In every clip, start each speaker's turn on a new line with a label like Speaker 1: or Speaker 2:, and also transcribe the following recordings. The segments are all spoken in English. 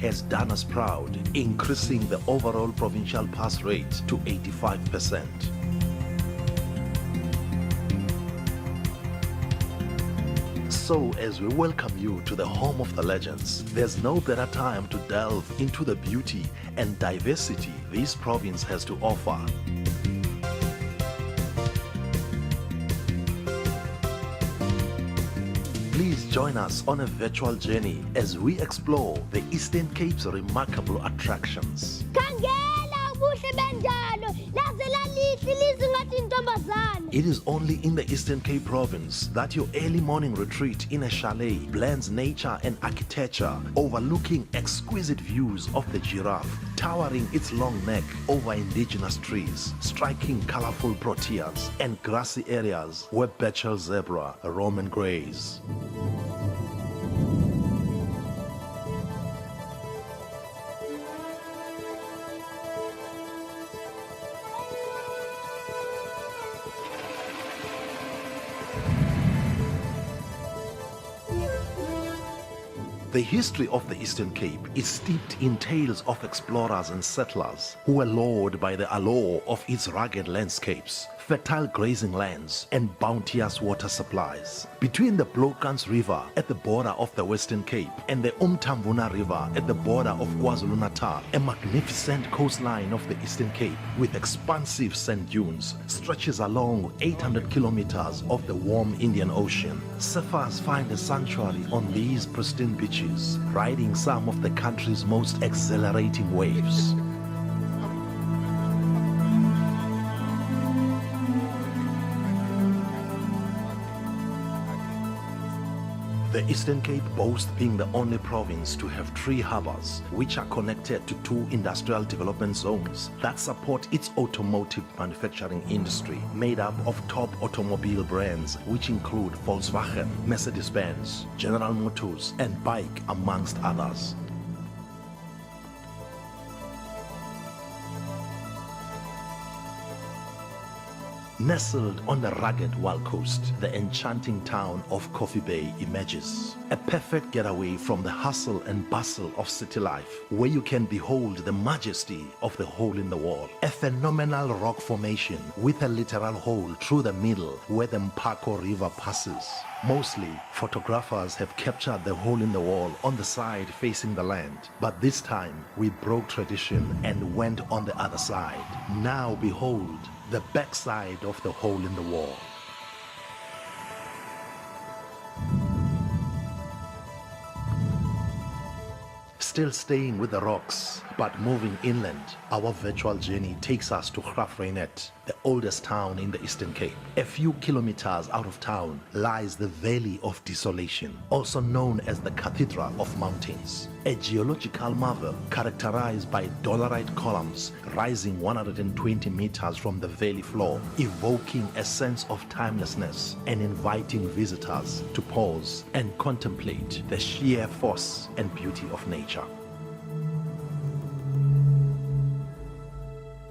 Speaker 1: has done us proud, increasing the overall provincial pass rate to 85%. So, as we welcome you to the home of the legends, there's no better time to delve into the beauty and diversity this province has to offer. Please join us on a virtual journey as we explore the Eastern Cape's remarkable attractions. It is only in the Eastern Cape province that your early morning retreat in a chalet blends nature and architecture, overlooking exquisite views of the giraffe, towering its long neck over indigenous trees, striking colorful proteas and grassy areas where Bechel zebra roam and graze. The history of the Eastern Cape is steeped in tales of explorers and settlers who were lured by the allure of its rugged landscapes, fertile grazing lands, and bounteous water supplies. Between the Blokans River at the border of the Western Cape and the Umtambuna River at the border of KwaZulu-Natal, a magnificent coastline of the Eastern Cape with expansive sand dunes stretches along 800 kilometers of the warm Indian Ocean. Surfers find a sanctuary on these pristine beaches, riding some of the country's most exhilarating waves. The Eastern Cape boasts being the only province to have 3 harbors, which are connected to 2 industrial development zones that support its automotive manufacturing industry, made up of top automobile brands which include Volkswagen, Mercedes-Benz, General Motors, and Bike, amongst others. Nestled on the rugged wild coast, the enchanting town of Coffee Bay emerges. A perfect getaway from the hustle and bustle of city life, where you can behold the majesty of the hole in the wall. A phenomenal rock formation with a literal hole through the middle where the Mpako River passes. Mostly, photographers have captured the hole in the wall on the side facing the land. But this time, we broke tradition and went on the other side. Now behold, the backside of the hole in the wall. Still staying with the rocks, but moving inland, our virtual journey takes us to Graaff-Reinet, the oldest town in the Eastern Cape. A few kilometers out of town lies the Valley of Desolation, also known as the Cathedral of Mountains, a geological marvel characterized by dolerite columns rising 120 meters from the valley floor, evoking a sense of timelessness and inviting visitors to pause and contemplate the sheer force and beauty of nature.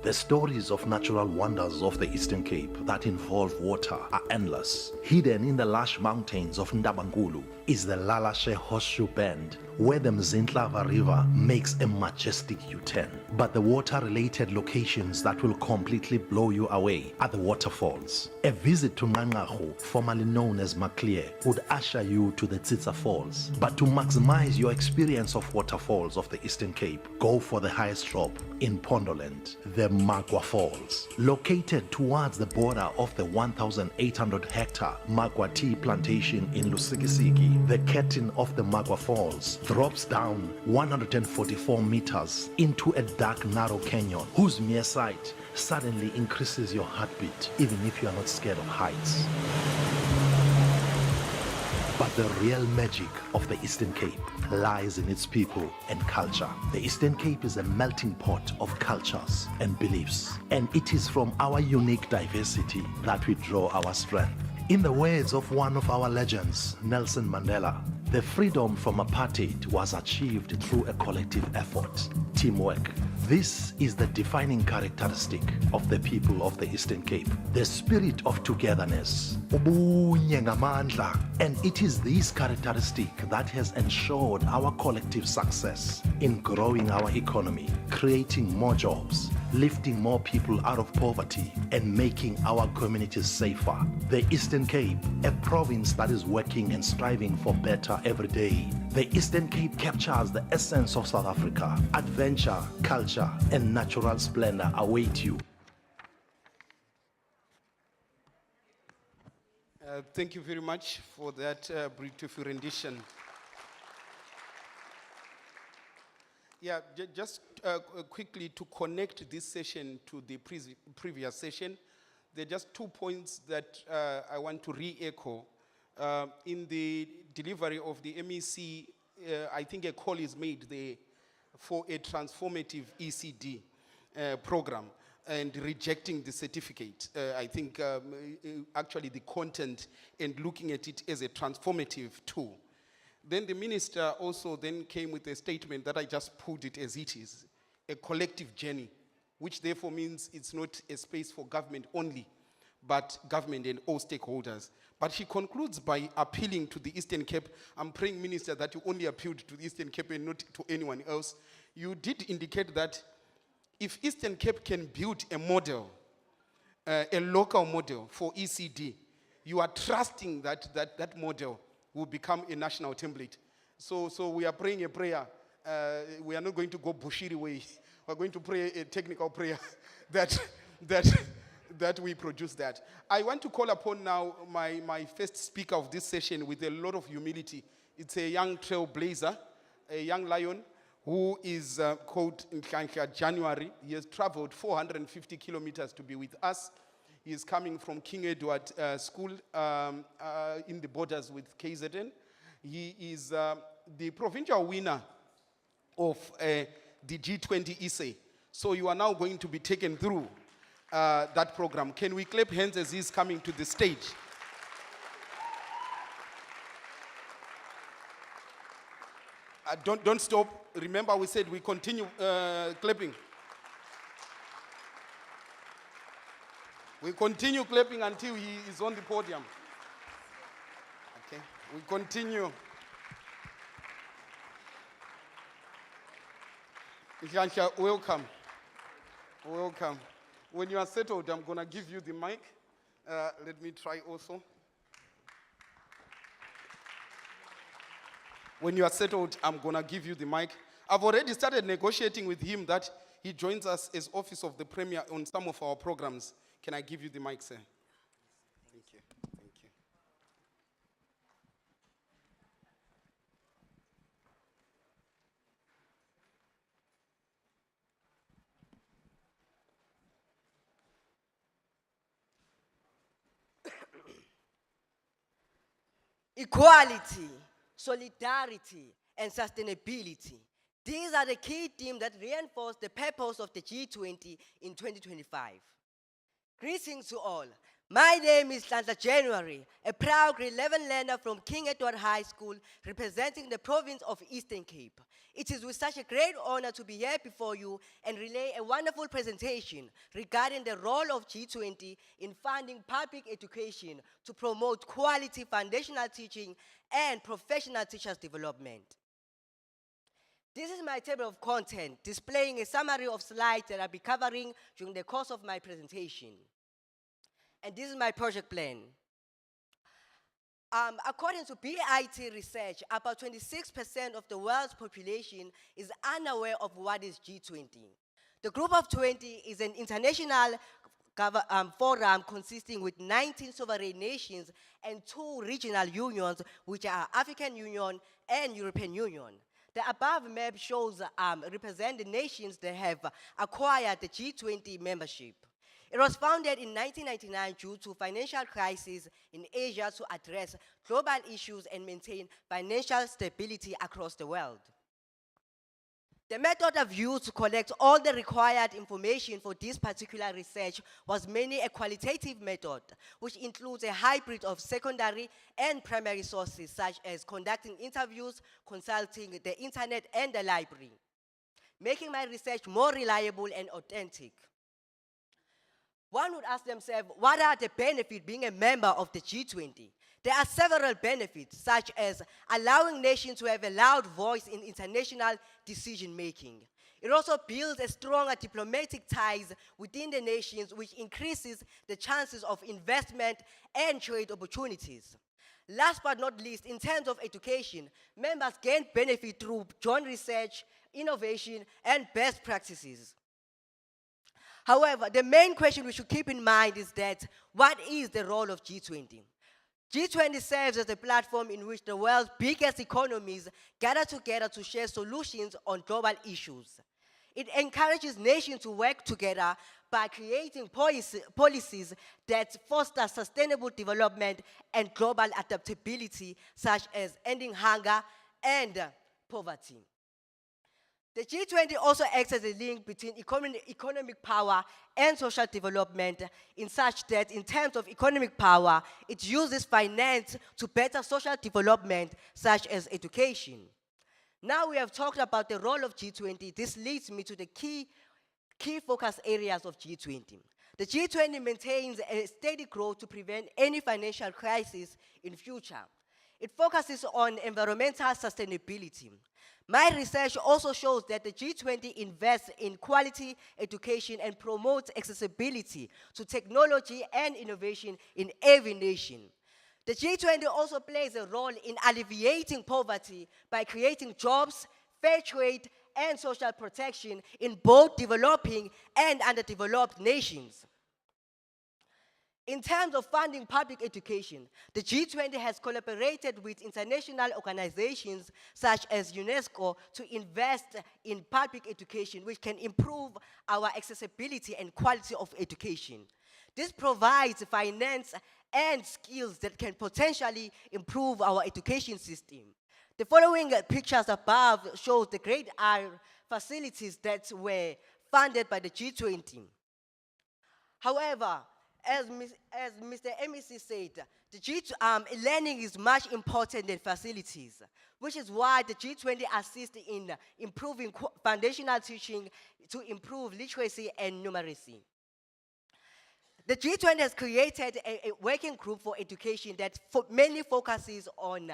Speaker 1: The stories of natural wonders of the Eastern Cape that involve water are endless. Hidden in the lush mountains of Ndabankulu is the Lalashe Horseshoe Bend, where the Mzinhlava River makes a majestic U-turn. But the water-related locations that will completely blow you away are the waterfalls. A visit to Ngangahu, formerly known as Maclear, would usher you to the Tsitsa Falls. But to maximize your experience of waterfalls of the Eastern Cape, go for the highest drop in Pondoland, the Magwa Falls. Located towards the border of the 1,800-hectare Magwa tea plantation in Lusikisiki, the curtain of the Magwa Falls drops down 144 meters into a dark, narrow canyon whose mere sight suddenly increases your heartbeat, even if you are not scared of heights. But the real magic of the Eastern Cape lies in its people and culture. The Eastern Cape is a melting pot of cultures and beliefs, and it is from our unique diversity that we draw our strength. In the words of one of our legends, Nelson Mandela, The freedom from apartheid was achieved through a collective effort, teamwork. This is the defining characteristic of the people of the Eastern Cape. The spirit of togetherness, ubunye ngamandla, and it is this characteristic that has ensured our collective success in growing our economy, creating more jobs, lifting more people out of poverty, and making our communities safer. The Eastern Cape, a province that is working and striving for better every day. The Eastern Cape captures the essence of South Africa. Adventure, culture, and natural splendor await you.
Speaker 2: Thank you very much for that beautiful rendition. Yeah, just quickly to connect this session to the previous session, there are just 2 points that I want to re-echo. In the delivery of the MEC, I think a call is made there for a transformative ECD program and rejecting the certificate. I think actually the content and looking at it as a transformative tool. Then the minister also then came with a statement that I just put it as it is, a collective journey, which therefore means it's not a space for government only, but government and all stakeholders. But she concludes by appealing to the Eastern Cape. I'm praying, Minister, that you only appealed to the Eastern Cape and not to anyone else. You did indicate that if Eastern Cape can build a model, a local model for ECD, you are trusting that model will become a national template. So we are praying a prayer. We are not going to go Bushiri way. We're going to pray a technical prayer that we produce that. I want to call upon now my first speaker of this session with a lot of humility. It's a young trailblazer, a young lion who is called Nhlanhla January. He has traveled 450 kilometers to be with us. He is coming from King Edward School in the borders with KZN. He is the provincial winner of the G20 essay. So you are now going to be taken through that program. Can we clap hands as he's coming to the stage? Don't stop. Remember, we said we continue clapping. We continue clapping until he is on the podium. Okay, we continue. Nhlanhla, welcome. Welcome. When you are settled, I'm going to give you the mic. Let me try also. When you are settled, I'm going to give you the mic. I've already started negotiating with him that he joins us as Office of the Premier on some of our programs. Can I give you the mic, sir? Thank you. Thank you.
Speaker 3: Equality, solidarity, and sustainability. These are the key themes that reinforce the purpose of the G20 in 2025. Greetings to all. My name is Nhlanhla January, a proud grade 11 learner from King Edward High School, representing the province of Eastern Cape. It is with such a great honor to be here before you and relay a wonderful presentation regarding the role of G20 in funding public education to promote quality foundational teaching and professional teachers' development. This is my table of content, displaying a summary of slides that I'll be covering during the course of my presentation. And this is my project plan. According to BIT research, about 26% of the world's population is unaware of what is G20. The Group of 20 is an international forum consisting with 19 sovereign nations and 2 regional unions, which are African Union and European Union. The above map shows represent the nations that have acquired the G20 membership. It was founded in 1999 due to financial crisis in Asia to address global issues and maintain financial stability across the world. The method I've used to collect all the required information for this particular research was mainly a qualitative method, which includes a hybrid of secondary and primary sources, such as conducting interviews, consulting the internet and the library, making my research more reliable and authentic. One would ask themselves, what are the benefits being a member of the G20? There are several benefits, such as allowing nations to have a loud voice in international decision-making. It also builds a stronger diplomatic ties within the nations, which increases the chances of investment and trade opportunities. Last but not least, in terms of education, members gain benefit through joint research, innovation, and best practices. However, the main question we should keep in mind is that, what is the role of G20? G20 serves as a platform in which the world's biggest economies gather together to share solutions on global issues. It encourages nations to work together by creating policies that foster sustainable development and global adaptability, such as ending hunger and poverty. The G20 also acts as a link between economic power and social development, in such that in terms of economic power, it uses finance to better social development, such as education. Now we have talked about the role of G20. This leads me to the key focus areas of G20. The G20 maintains a steady growth to prevent any financial crisis in future. It focuses on environmental sustainability. My research also shows that the G20 invests in quality education and promotes accessibility to technology and innovation in every nation. The G20 also plays a role in alleviating poverty by creating jobs, fair trade, and social protection in both developing and underdeveloped nations. In terms of funding public education, the G20 has collaborated with international organizations such as UNESCO to invest in public education, which can improve our accessibility and quality of education. This provides finance and skills that can potentially improve our education system. The following pictures above shows the Grade R facilities that were funded by the G20. However, as Mr. MEC said, learning is much important than facilities, which is why the G20 assists in improving foundational teaching to improve literacy and numeracy. The G20 has created a working group for education that mainly focuses on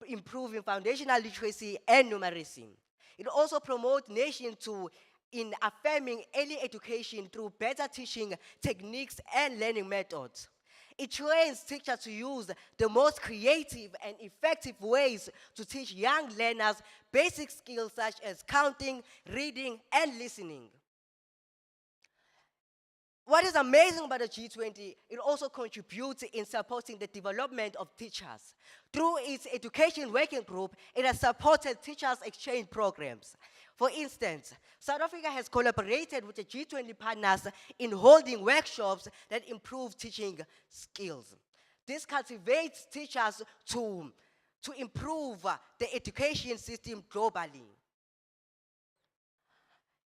Speaker 3: improving foundational literacy and numeracy. It also promotes nations in affirming early education through better teaching techniques and learning methods. It trains teachers to use the most creative and effective ways to teach young learners basic skills such as counting, reading, and listening. What is amazing about the G20, it also contributes in supporting the development of teachers. Through its education working group, it has supported teachers' exchange programs. For instance, South Africa has collaborated with the G20 partners in holding workshops that improve teaching skills. This cultivates teachers to improve the education system globally.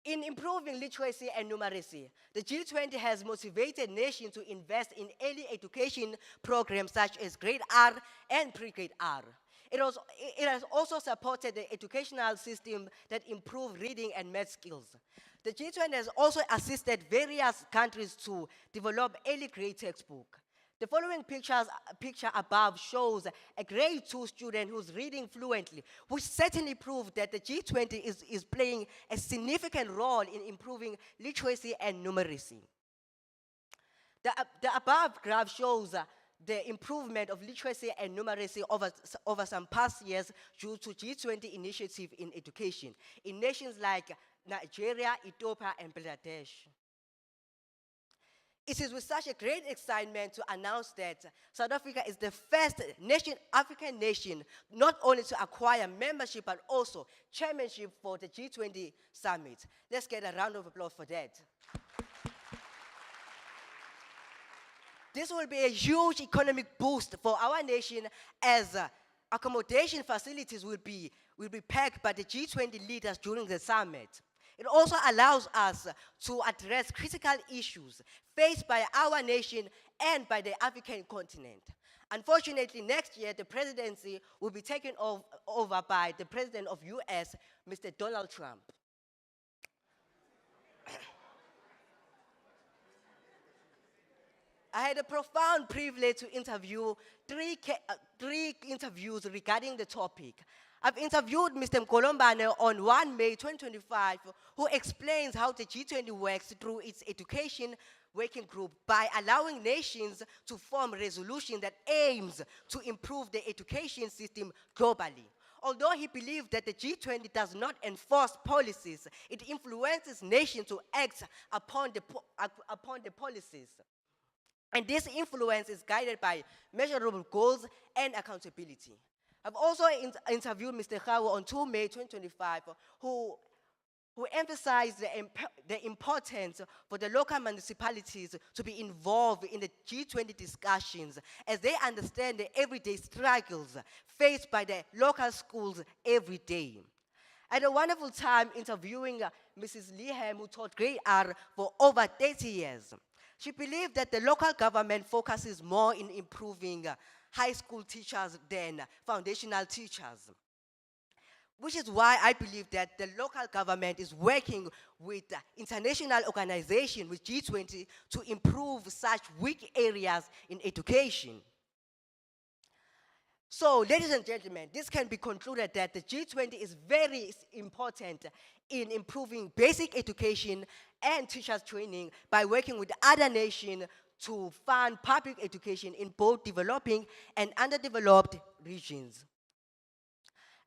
Speaker 3: In improving literacy and numeracy, the G20 has motivated nations to invest in early education programs such as Grade R and Pre-Grade R. It has also supported the educational system that improve reading and math skills. The G20 has also assisted various countries to develop early grade textbook. The following picture above shows a grade 2 student who's reading fluently, which certainly proves that the G20 is playing a significant role in improving literacy and numeracy. The above graph shows the improvement of literacy and numeracy over some past years due to G20 initiative in education in nations like Nigeria, Ethiopia, and Bangladesh. It is with such a great excitement to announce that South Africa is the first African nation not only to acquire membership but also chairmanship for the G20 summit. Let's get a round of applause for that. This will be a huge economic boost for our nation as accommodation facilities will be packed by the G20 leaders during the summit. It also allows us to address critical issues faced by our nation and by the African continent. Unfortunately, next year, the presidency will be taken over by the president of US, Mr. Donald Trump. I had a profound privilege to interview three interviews regarding the topic. I've interviewed Mr. Mkolombane on 1 May 2025, who explains how the G20 works through its education working group by allowing nations to form resolution that aims to improve the education system globally. Although he believed that the G20 does not enforce policies, it influences nations to act upon the policies. And this influence is guided by measurable goals and accountability. I've also interviewed Mr. Khawa on 2 May 2025, who emphasized the importance for the local municipalities to be involved in the G20 discussions as they understand the everyday struggles faced by the local schools every day. I had a wonderful time interviewing Mrs. Lihem, who taught grade R for over 30 years. She believed that the local government focuses more in improving high school teachers than foundational teachers, which is why I believe that the local government is working with international organizations, with G20, to improve such weak areas in education. So, ladies and gentlemen, this can be concluded that the G20 is very important in improving basic education and teachers training by working with other nations to fund public education in both developing and underdeveloped regions.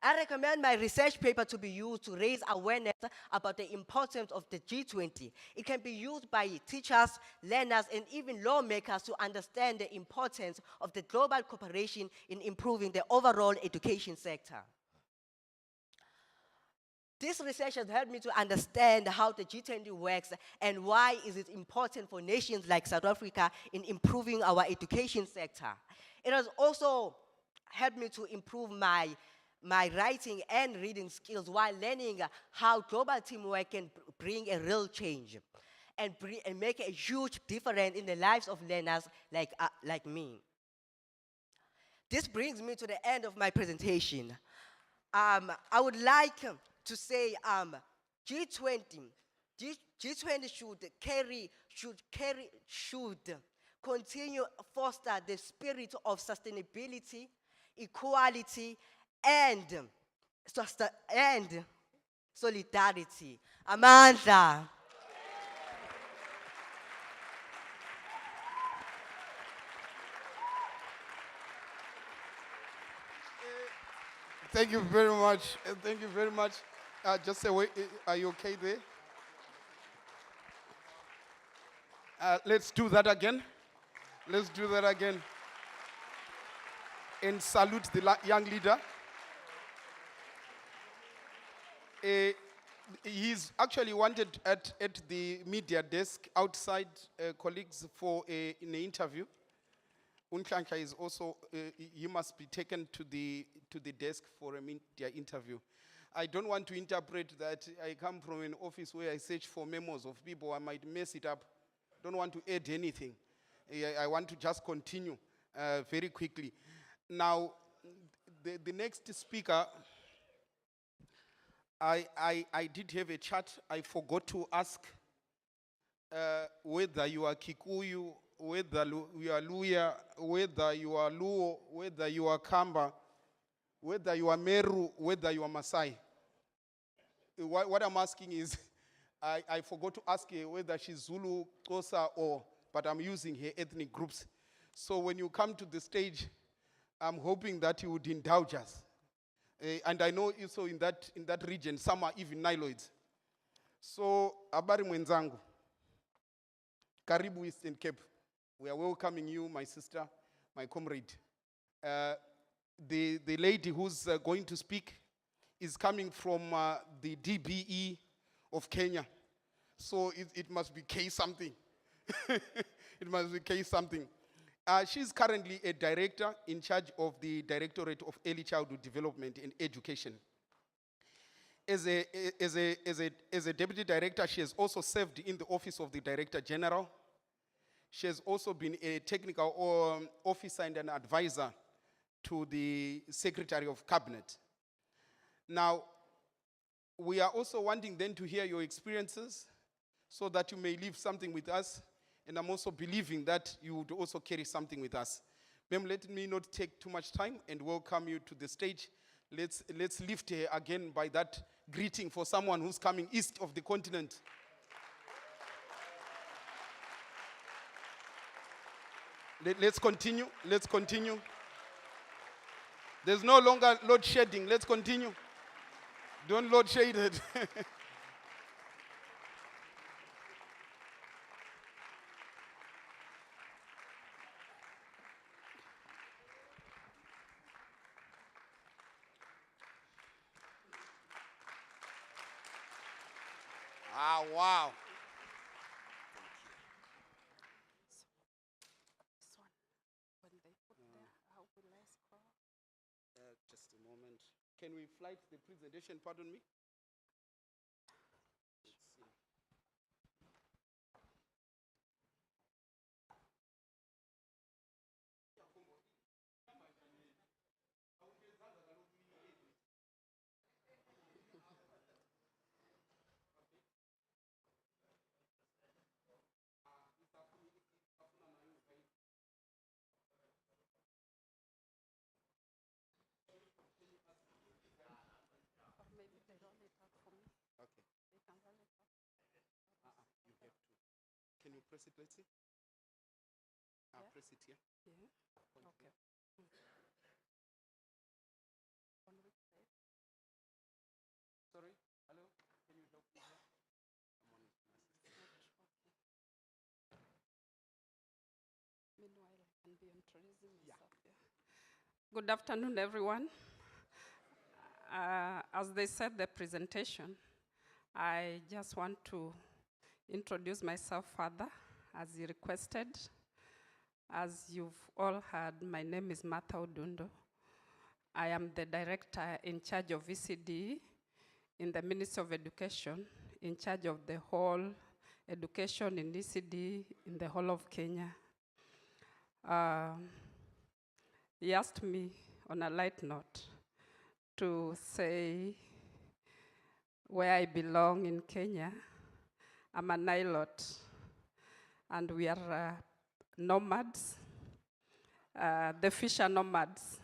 Speaker 3: I recommend my research paper to be used to raise awareness about the importance of the G20. It can be used by teachers, learners, and even lawmakers to understand the importance of the global cooperation in improving the overall education sector. This research has helped me to understand how the G20 works and why is it important for nations like South Africa in improving our education sector. It has also helped me to improve my writing and reading skills while learning how global teamwork can bring a real change and make a huge difference in the lives of learners like me. This brings me to the end of my presentation. I would like to say G20 should continue to foster the spirit of sustainability, equality, and solidarity. Amandla.
Speaker 2: Thank you very much. Thank you very much. Just say, wait, are you okay there? Let's do that again. Let's do that again. And salute the young leader. He's actually wanted at the media desk outside colleagues for in an interview. Unklanka is also, he must be taken to the desk for a media interview. I don't want to interpret that I come from an office where I search for memos of people. I might mess it up. Don't want to add anything. I want to just continue very quickly. Now, the next speaker, I did have a chat. I forgot to ask whether you are Kikuyu, whether you are Luya, whether you are Luo, whether you are Kamba, whether you are Meru, whether you are Masai. What I'm asking is, I forgot to ask her whether she's Zulu, Xhosa, but I'm using her ethnic groups. So when you come to the stage, I'm hoping that you would indulge us. And I know also in that region, some are even Niloids. So, habari mwenzangu, karibu Eastern Cape. We are welcoming you, my sister, my comrade. The lady who's going to speak is coming from the DBE of Kenya. So it must be K something. It must be K something. She's currently a director in charge of the Directorate of Early Childhood Development and Education. As a deputy director, she has also served in the office of the Director General. She has also been a technical officer and an advisor to the Secretary of Cabinet. Now, we are also wanting then to hear your experiences so that you may leave something with us. And I'm also believing that you would also carry something with us. Ma'am, let me not take too much time and welcome you to the stage. Let's lift her again by that greeting for someone who's coming east of the continent. Let's continue. Let's continue. There's no longer load shedding. Let's continue. Don't load shade it. Ah, wow.
Speaker 4: This one, when they put there, how will I scroll?
Speaker 2: Just a moment. Can we flight the presentation, pardon me? Let's see.
Speaker 4: Or maybe they roll it out for me.
Speaker 2: Okay.
Speaker 4: They can roll it out.
Speaker 2: You have to. Can you press it? Let's see.
Speaker 4: Yeah.
Speaker 2: Press it here.
Speaker 4: Yeah. Okay. On which side?
Speaker 2: Sorry. Hello. Can you help me here? Someone is
Speaker 4: Meanwhile, I can be introducing myself. Yeah. Good afternoon, everyone. As they said, the presentation, I just want to introduce myself further, as you requested. As you've all heard, my name is Martha Odundo. I am the director in charge of ECD in the Ministry of Education, in charge of the whole education in ECD in the whole of Kenya. He asked me on a light note to say where I belong in Kenya. I'm a Nilot, and we are nomads, the fisher nomads,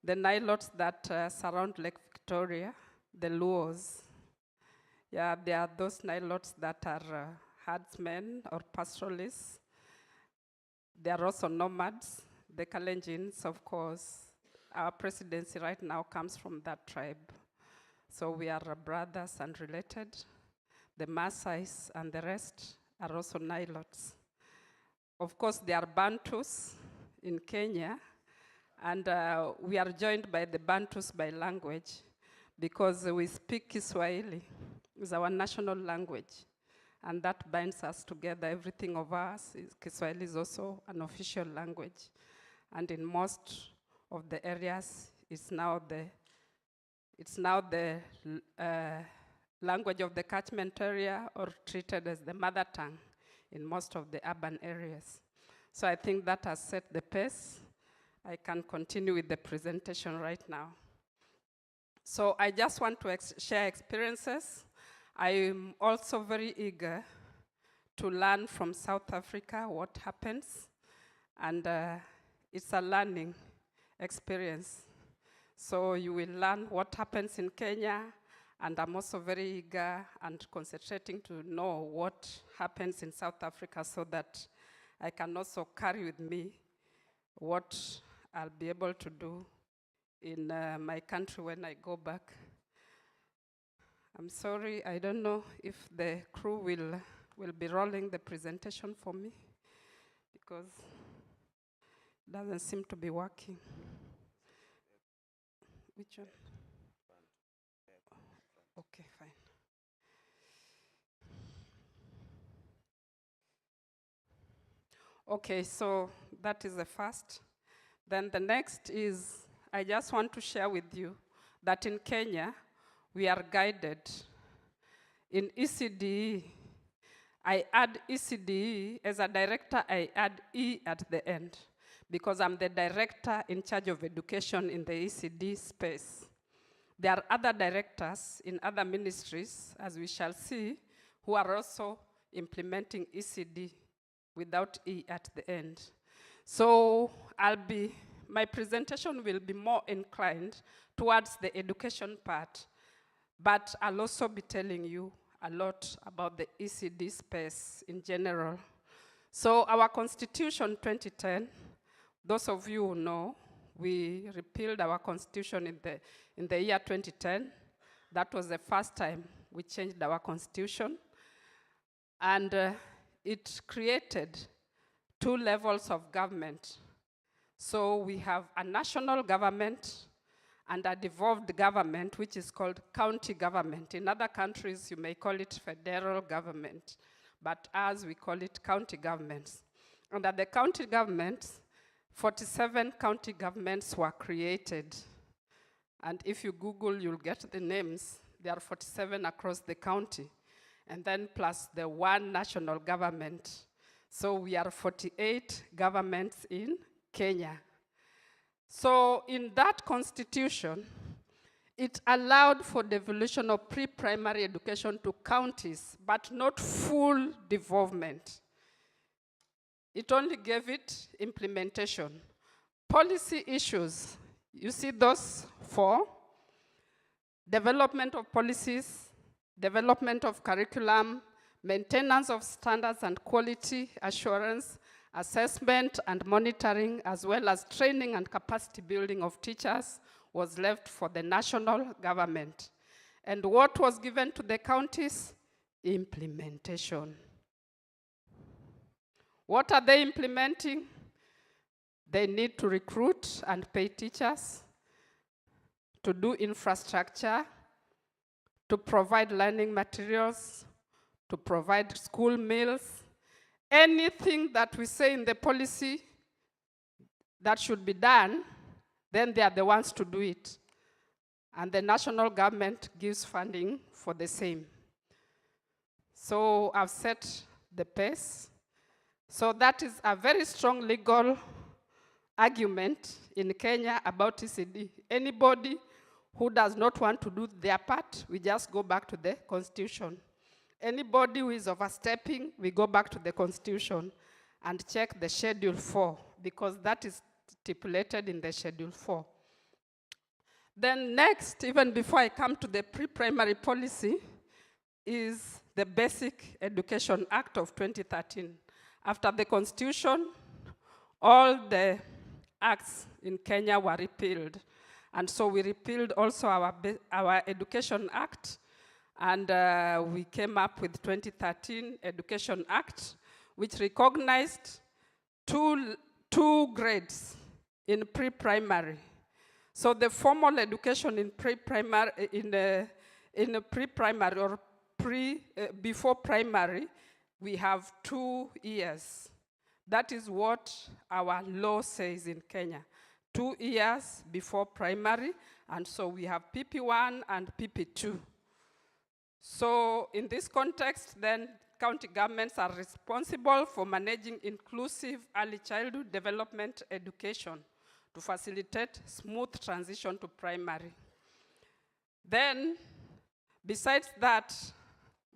Speaker 4: the Nilots that surround Lake Victoria, the Luos. Yeah, there are those Nilots that are herdsmen or pastoralists. They are also nomads. The Kalenjins, of course, our presidency right now comes from that tribe. So we are brothers and related. The Maasais and the rest are also Nilots. Of course, there are Bantus in Kenya, and we are joined by the Bantus by language because we speak Kiswahili. It's our national language, and that binds us together. Everything of us, Kiswahili is also an official language. And in most of the areas, it's now the language of the catchment area or treated as the mother tongue in most of the urban areas. So I think that has set the pace. I can continue with the presentation right now. So I just want to share experiences. I'm also very eager to learn from South Africa what happens, and it's a learning experience. So you will learn what happens in Kenya, and I'm also very eager and concentrating to know what happens in South Africa so that I can also carry with me what I'll be able to do in my country when I go back. I'm sorry, I don't know if the crew will be rolling the presentation for me because it doesn't seem to be working. Which one? Okay, fine. Okay, so that is the first. Then the next is, I just want to share with you that in Kenya, we are guided. In ECDE, I add ECDE, as a director, I add E at the end, because I'm the director in charge of education in the ECD space. There are other directors in other ministries, as we shall see, who are also implementing ECD without E at the end. So my presentation will be more inclined towards the education part, but I'll also be telling you a lot about the ECD space in general. So our Constitution 2010, those of you who know, we repealed our Constitution in the year 2010. That was the first time we changed our Constitution. And it created 2 levels of government. So we have a national government and a devolved government, which is called county government. In other countries, you may call it federal government, but as we call it county governments. Under the county governments, 47 county governments were created. And if you Google, you'll get the names. There are 47 across the county. And then plus the 1 national government. So we are 48 governments in Kenya. So in that constitution, it allowed for devolution of pre-primary education to counties, but not full devolvement. It only gave it implementation. Policy issues, you see those 4: development of policies, development of curriculum, maintenance of standards and quality assurance, assessment and monitoring, as well as training and capacity building of teachers, was left for the national government. And what was given to the counties? Implementation. What are they implementing? They need to recruit and pay teachers, to do infrastructure, to provide learning materials, to provide school meals. Anything that we say in the policy that should be done, then they are the ones to do it. And the national government gives funding for the same. So I've set the pace. So that is a very strong legal argument in Kenya about ECD. Anybody who does not want to do their part, we just go back to the Constitution. Anybody who is overstepping, we go back to the Constitution and check the Schedule 4, because that is stipulated in the Schedule 4. Then next, even before I come to the pre-primary policy, is the Basic Education Act of 2013. After the Constitution, all the acts in Kenya were repealed. And so we repealed also our Education Act, and we came up with 2013 Education Act, which recognized two grades in pre-primary. So the formal education in pre-primary, in pre-primary or before primary, we have 2 years. That is what our law says in Kenya. 2 years before primary, and so we have PP1 and PP2. So in this context, then, county governments are responsible for managing inclusive early childhood development education to facilitate smooth transition to primary. Then, besides that,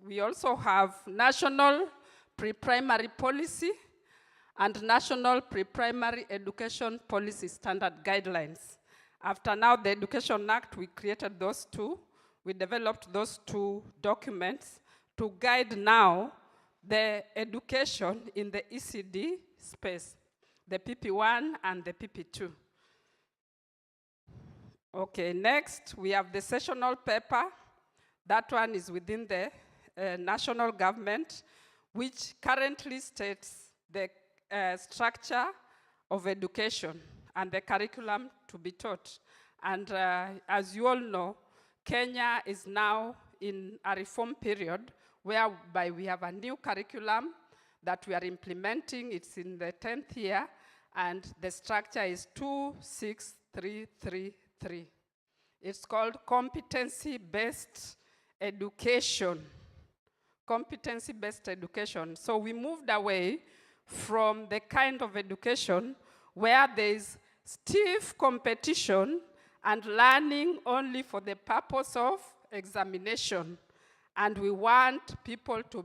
Speaker 4: we also have national pre-primary policy and national pre-primary education policy standard guidelines. After now the Education Act, we created those 2. We developed those 2 documents to guide now the education in the ECD space, the PP1 and the PP2. Okay, next we have the sessional paper. That one is within the national government, which currently states the structure of education and the curriculum to be taught. And as you all know, Kenya is now in a reform period whereby we have a new curriculum that we are implementing. It's in the 10th year, and the structure is 26333. It's called competency-based education. Competency-based education. So we moved away from the kind of education where there is stiff competition and learning only for the purpose of examination. And we want people to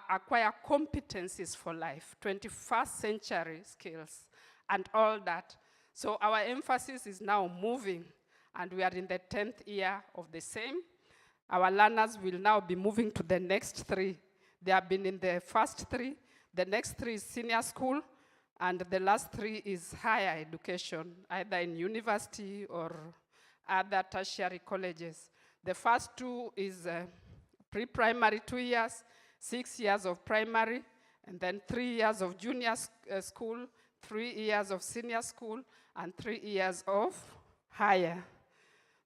Speaker 4: acquire competencies for life, 21st century skills, and all that. So our emphasis is now moving, and we are in the 10th year of the same. Our learners will now be moving to the next 3. They have been in the first 3. The next 3 is senior school, and the last 3 is higher education, either in university or other tertiary colleges. The first 2 is pre-primary 2 years, 6 years of primary, and then 3 years of junior school, 3 years of senior school, and 3 years of higher.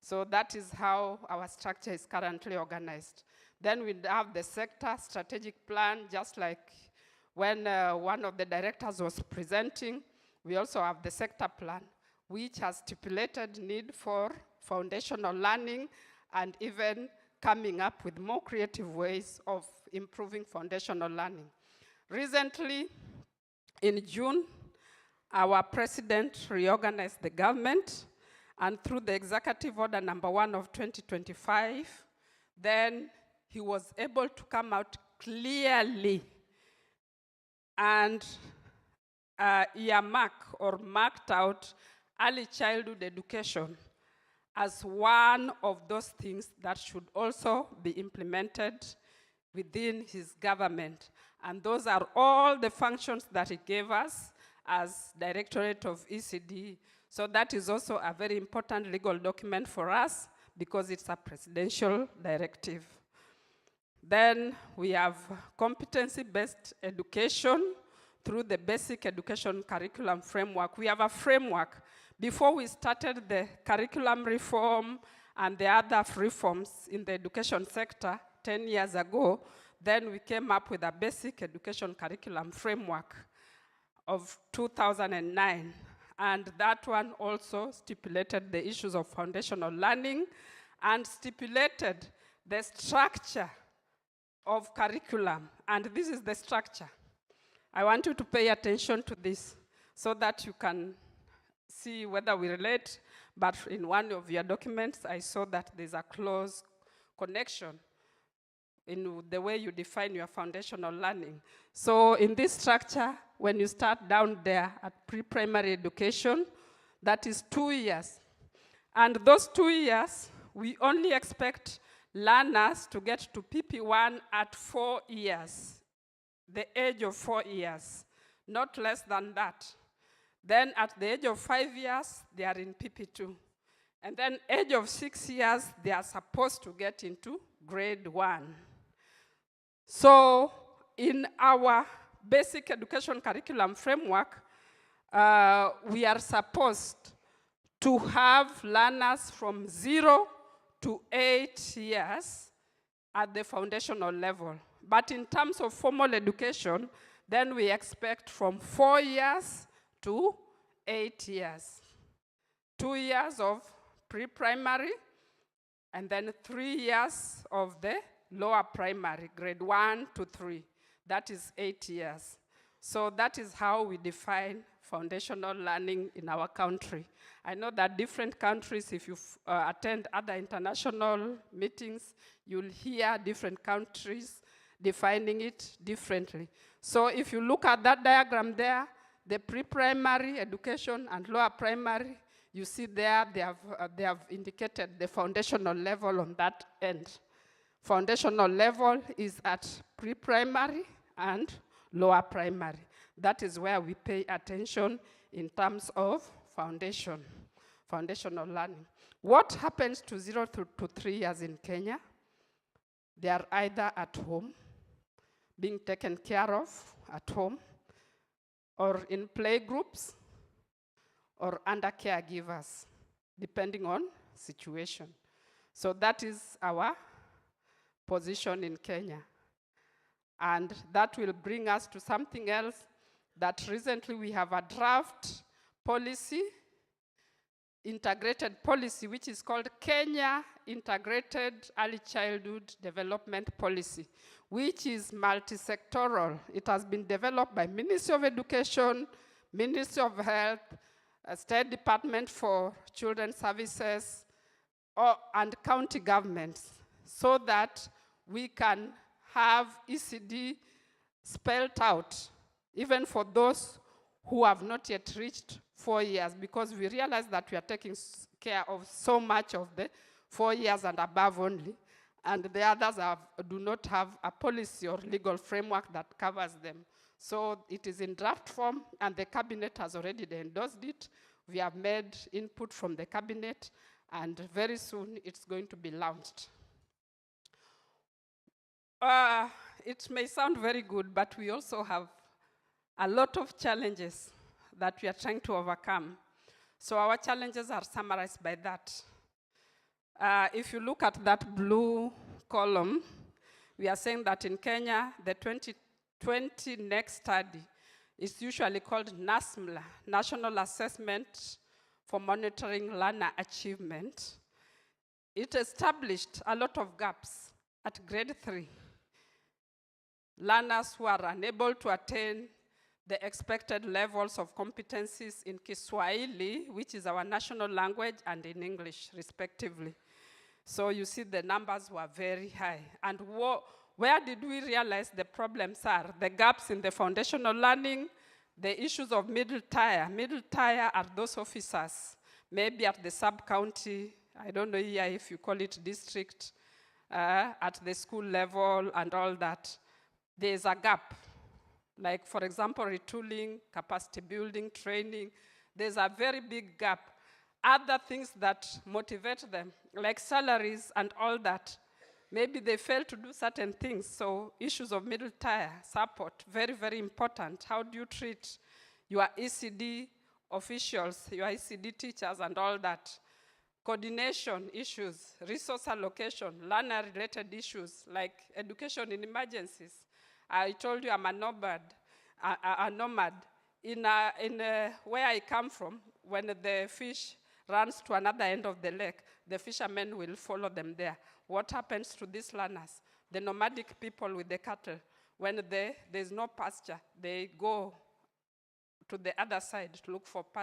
Speaker 4: So that is how our structure is currently organized. Then we have the sector strategic plan, just like when one of the directors was presenting. We also have the sector plan, which has stipulated need for foundational learning and even coming up with more creative ways of improving foundational learning. Recently, in June, our president reorganized the government, and through the executive order number 1 of 2025, then he was able to come out clearly and earmark or marked out early childhood education as one of those things that should also be implemented within his government. And those are all the functions that he gave us as Directorate of ECD. So that is also a very important legal document for us because it's a presidential directive. Then we have competency-based education through the basic education curriculum framework. We have a framework. Before we started the curriculum reform and the other reforms in the education sector 10 years ago, then we came up with a basic education curriculum framework of 2009. And that one also stipulated the issues of foundational learning and stipulated the structure of curriculum. And this is the structure. I want you to pay attention to this so that you can see whether we relate. But in one of your documents, I saw that there's a close connection in the way you define your foundational learning. So in this structure, when you start down there at pre-primary education, that is 2 years. And those 2 years, we only expect learners to get to PP1 at 4 years, the age of 4 years, not less than that. Then at the age of 5 years, they are in PP2. And then age of 6 years, they are supposed to get into grade 1. So in our basic education curriculum framework, we are supposed to have learners from 0 to 8 years at the foundational level. But in terms of formal education, then we expect from 4 years to 8 years. 2 years of pre-primary, and then 3 years of the lower primary, grade 1 to 3. That is 8 years. So that is how we define foundational learning in our country. I know that different countries, if you attend other international meetings, you'll hear different countries defining it differently. So if you look at that diagram there, the pre-primary education and lower primary, you see there they have indicated the foundational level on that end. Foundational level is at pre-primary and lower primary. That is where we pay attention in terms of foundational learning. What happens to 0 to 3 years in Kenya? They are either at home, being taken care of at home, or in play groups, or under caregivers, depending on situation. So that is our position in Kenya. And that will bring us to something else that recently we have a draft policy, integrated policy, which is called Kenya Integrated Early Childhood Development Policy, which is multi-sectoral. It has been developed by Ministry of Education, Ministry of Health, State Department for Children's Services, and county governments, so that we can have ECD spelled out, even for those who have not yet reached 4 years, because we realize that we are taking care of so much of the 4 years and above only, and the others do not have a policy or legal framework that covers them. So it is in draft form, and the cabinet has already endorsed it. We have made input from the cabinet, and very soon it's going to be launched. It may sound very good, but we also have a lot of challenges that we are trying to overcome. So our challenges are summarized by that. If you look at that blue column, we are saying that in Kenya, the 2020 next study is usually called NASMLA, National Assessment for Monitoring Learner Achievement. It established a lot of gaps at grade 3. Learners who are unable to attain the expected levels of competencies in Kiswahili, which is our national language, and in English, respectively. So you see the numbers were very high. And where did we realize the problems are? The gaps in the foundational learning, the issues of middle tier. Middle tier are those officers, maybe at the sub-county, I don't know here if you call it district, at the school level and all that. There's a gap. Like, for example, retooling, capacity building, training. There's a very big gap. Other things that motivate them, like salaries and all that, maybe they fail to do certain things. So issues of middle tier, support, very, very important. How do you treat your ECD officials, your ECD teachers and all that? Coordination issues, resource allocation, learner-related issues, like education in emergencies. I told you I'm a nomad. Where I come from, when the fish runs to another end of the lake, the fishermen will follow them there. What happens to these learners? The nomadic people with the cattle, when there's no pasture, they go to the other side to look for pasture.